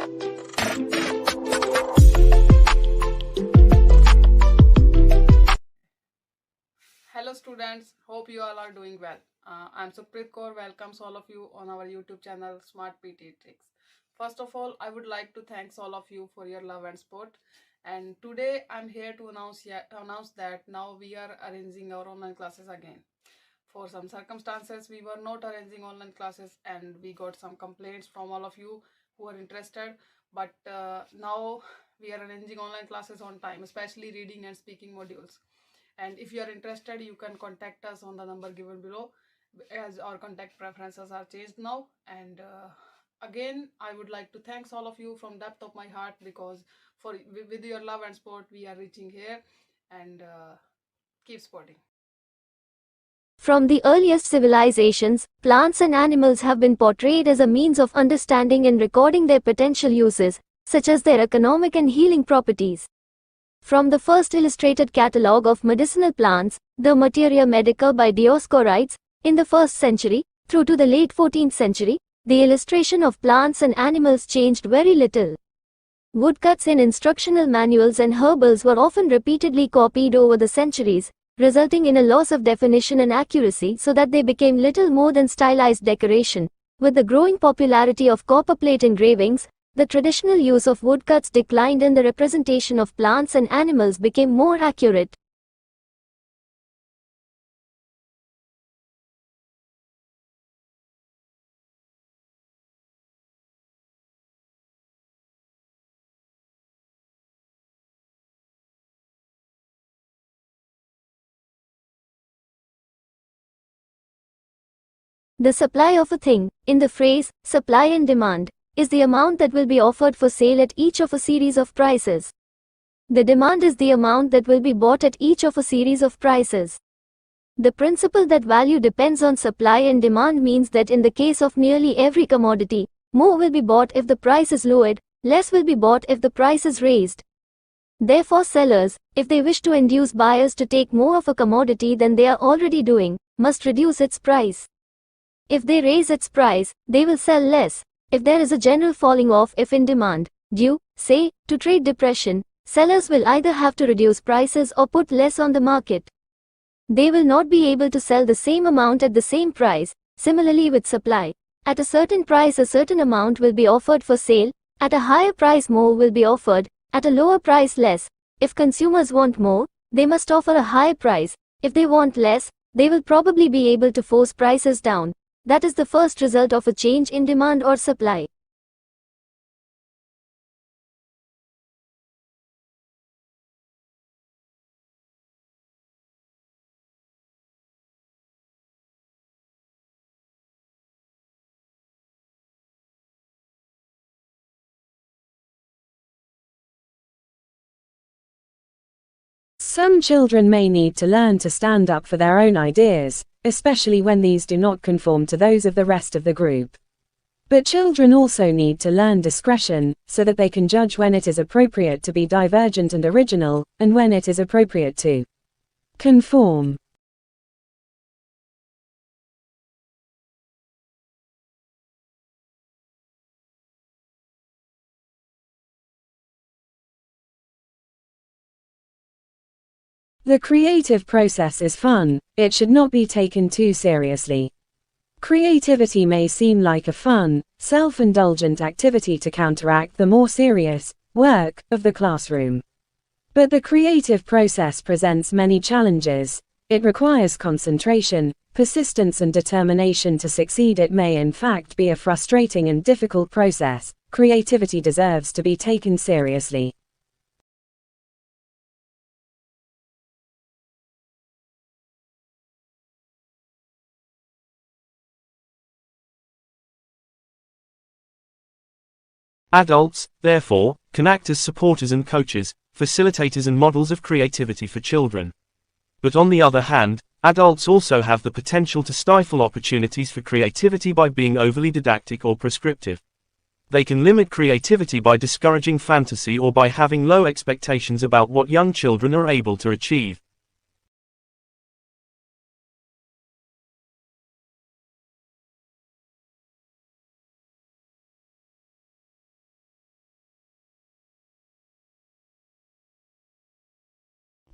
Hello students, hope you all are doing well. I'm Supreet Kaur, welcomes all of you on our YouTube channel Smart PT Tricks. First of all, I would like to thank all of you for your love and support. And today I'm here to announce that now we are arranging our online classes again. For some circumstances, we were not arranging online classes and we got some complaints from all of you who are interested. But now we are arranging online classes on time, especially reading and speaking modules. And if you are interested, you can contact us on the number given below, as our contact preferences are changed now. And again, I would like to thank all of you from depth of my heart, because with your love and support we are reaching here. And keep supporting. From the earliest civilizations, plants and animals have been portrayed as a means of understanding and recording their potential uses, such as their economic and healing properties. From the first illustrated catalogue of medicinal plants, the Materia Medica by Dioscorides, in the 1st century, through to the late 14th century, the illustration of plants and animals changed very little. Woodcuts in instructional manuals and herbals were often repeatedly copied over the centuries, resulting in a loss of definition and accuracy, so that they became little more than stylized decoration. With the growing popularity of copperplate engravings, the traditional use of woodcuts declined and the representation of plants and animals became more accurate. The supply of a thing, in the phrase, supply and demand, is the amount that will be offered for sale at each of a series of prices. The demand is the amount that will be bought at each of a series of prices. The principle that value depends on supply and demand means that in the case of nearly every commodity, more will be bought if the price is lowered, less will be bought if the price is raised. Therefore, sellers, if they wish to induce buyers to take more of a commodity than they are already doing, must reduce its price. If they raise its price, they will sell less. If there is a general falling off in demand, due, say, to trade depression, sellers will either have to reduce prices or put less on the market. They will not be able to sell the same amount at the same price. Similarly with supply. At a certain price a certain amount will be offered for sale, at a higher price more will be offered, at a lower price less. If consumers want more, they must offer a higher price. If they want less, they will probably be able to force prices down. That is the first result of a change in demand or supply. Some children may need to learn to stand up for their own ideas, especially when these do not conform to those of the rest of the group. But children also need to learn discretion, so that they can judge when it is appropriate to be divergent and original, and when it is appropriate to conform. The creative process is fun, it should not be taken too seriously. Creativity may seem like a fun, self-indulgent activity to counteract the more serious work of the classroom. But the creative process presents many challenges. It requires concentration, persistence and determination to succeed. It may in fact be a frustrating and difficult process. Creativity deserves to be taken seriously. Adults, therefore, can act as supporters and coaches, facilitators and models of creativity for children. But on the other hand, adults also have the potential to stifle opportunities for creativity by being overly didactic or prescriptive. They can limit creativity by discouraging fantasy or by having low expectations about what young children are able to achieve.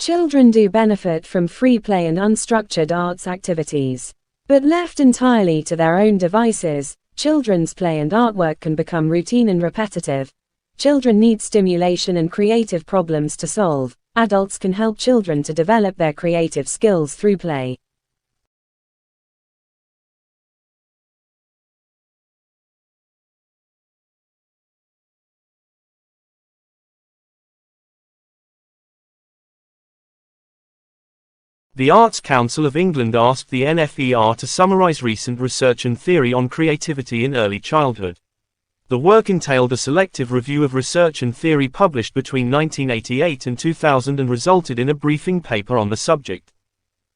Children do benefit from free play and unstructured arts activities. But left entirely to their own devices, children's play and artwork can become routine and repetitive. Children need stimulation and creative problems to solve. Adults can help children to develop their creative skills through play. The Arts Council of England asked the NFER to summarise recent research and theory on creativity in early childhood. The work entailed a selective review of research and theory published between 1988 and 2000 and resulted in a briefing paper on the subject.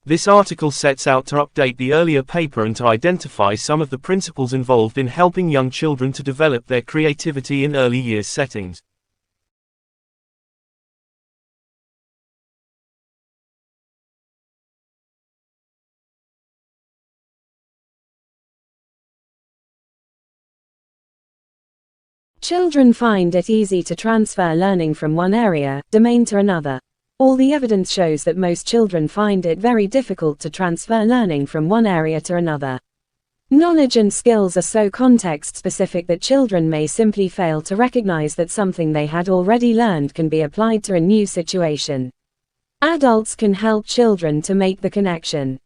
This article sets out to update the earlier paper and to identify some of the principles involved in helping young children to develop their creativity in early years settings. Children find it easy to transfer learning from one domain to another. All the evidence shows that most children find it very difficult to transfer learning from one area to another. Knowledge and skills are so context-specific that children may simply fail to recognize that something they had already learned can be applied to a new situation. Adults can help children to make the connection.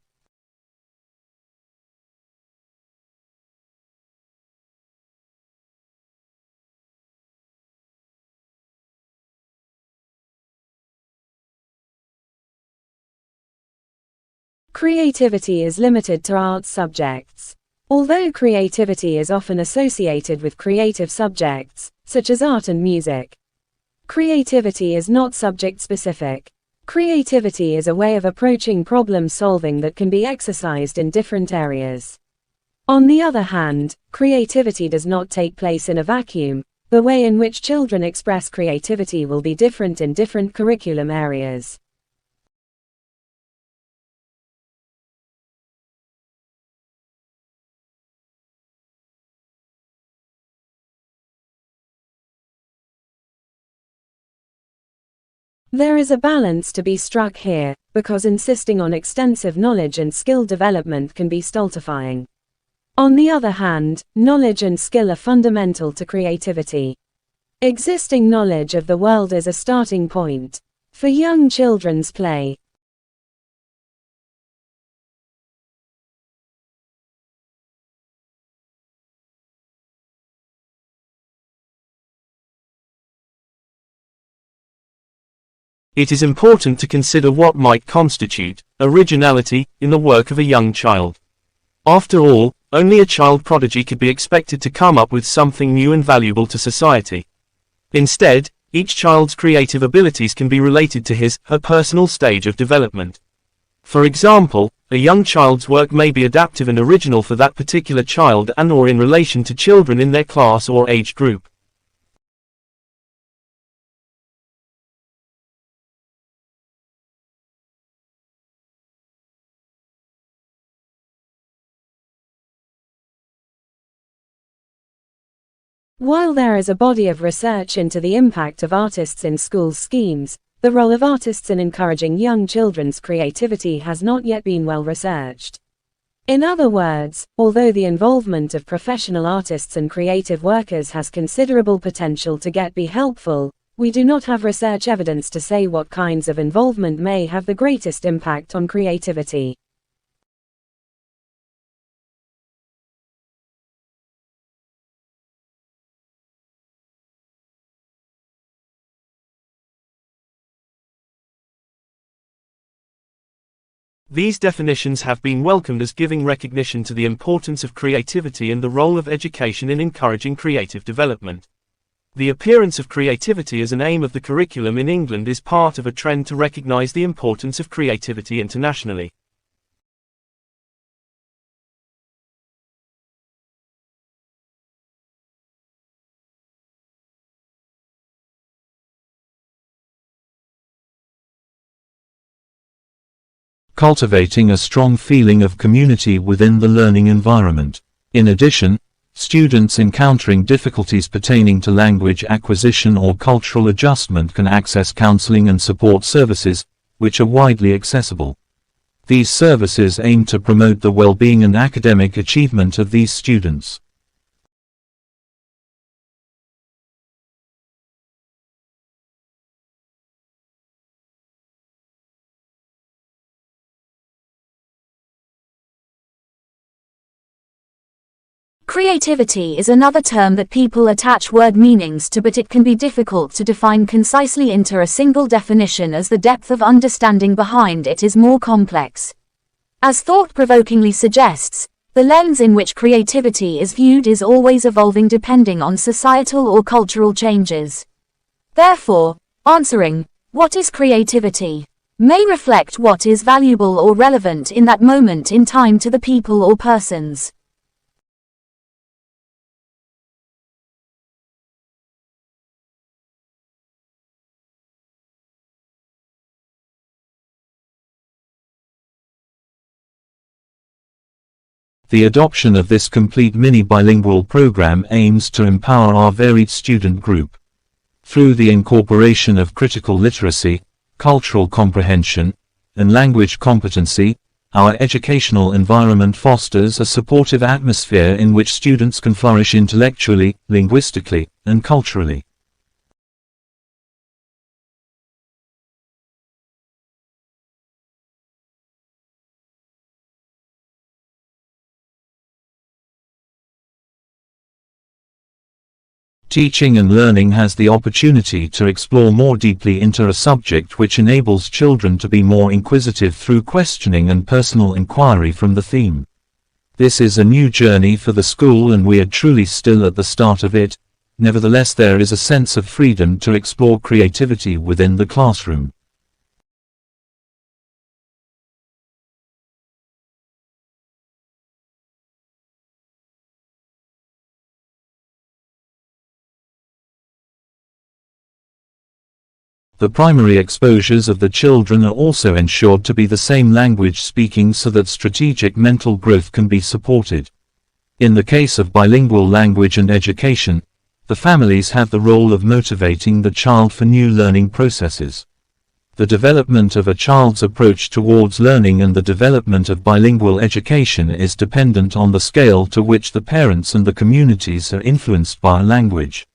Creativity is limited to arts subjects. Although creativity is often associated with creative subjects, such as art and music, creativity is not subject-specific. Creativity is a way of approaching problem solving that can be exercised in different areas. On the other hand, creativity does not take place in a vacuum. The way in which children express creativity will be different in different curriculum areas. There is a balance to be struck here, because insisting on extensive knowledge and skill development can be stultifying. On the other hand, knowledge and skill are fundamental to creativity. Existing knowledge of the world is a starting point for young children's play. It is important to consider what might constitute originality in the work of a young child. After all, only a child prodigy could be expected to come up with something new and valuable to society. Instead, each child's creative abilities can be related to his/her personal stage of development. For example, a young child's work may be adaptive and original for that particular child and/or in relation to children in their class or age group. While there is a body of research into the impact of artists in school schemes, the role of artists in encouraging young children's creativity has not yet been well researched. In other words, although the involvement of professional artists and creative workers has considerable potential to be helpful, we do not have research evidence to say what kinds of involvement may have the greatest impact on creativity. These definitions have been welcomed as giving recognition to the importance of creativity and the role of education in encouraging creative development. The appearance of creativity as an aim of the curriculum in England is part of a trend to recognize the importance of creativity internationally. Cultivating a strong feeling of community within the learning environment. In addition, students encountering difficulties pertaining to language acquisition or cultural adjustment can access counseling and support services, which are widely accessible. These services aim to promote the well-being and academic achievement of these students. Creativity is another term that people attach word meanings to, but it can be difficult to define concisely into a single definition as the depth of understanding behind it is more complex. As thought-provokingly suggests, the lens in which creativity is viewed is always evolving depending on societal or cultural changes. Therefore, answering, "What is creativity?" may reflect what is valuable or relevant in that moment in time to the people or persons. The adoption of this complete mini-bilingual program aims to empower our varied student group. Through the incorporation of critical literacy, cultural comprehension, and language competency, our educational environment fosters a supportive atmosphere in which students can flourish intellectually, linguistically, and culturally. Teaching and learning has the opportunity to explore more deeply into a subject which enables children to be more inquisitive through questioning and personal inquiry from the theme. This is a new journey for the school and we are truly still at the start of it. Nevertheless, there is a sense of freedom to explore creativity within the classroom. The primary exposures of the children are also ensured to be the same language speaking so that strategic mental growth can be supported. In the case of bilingual language and education, the families have the role of motivating the child for new learning processes. The development of a child's approach towards learning and the development of bilingual education is dependent on the scale to which the parents and the communities are influenced by a language.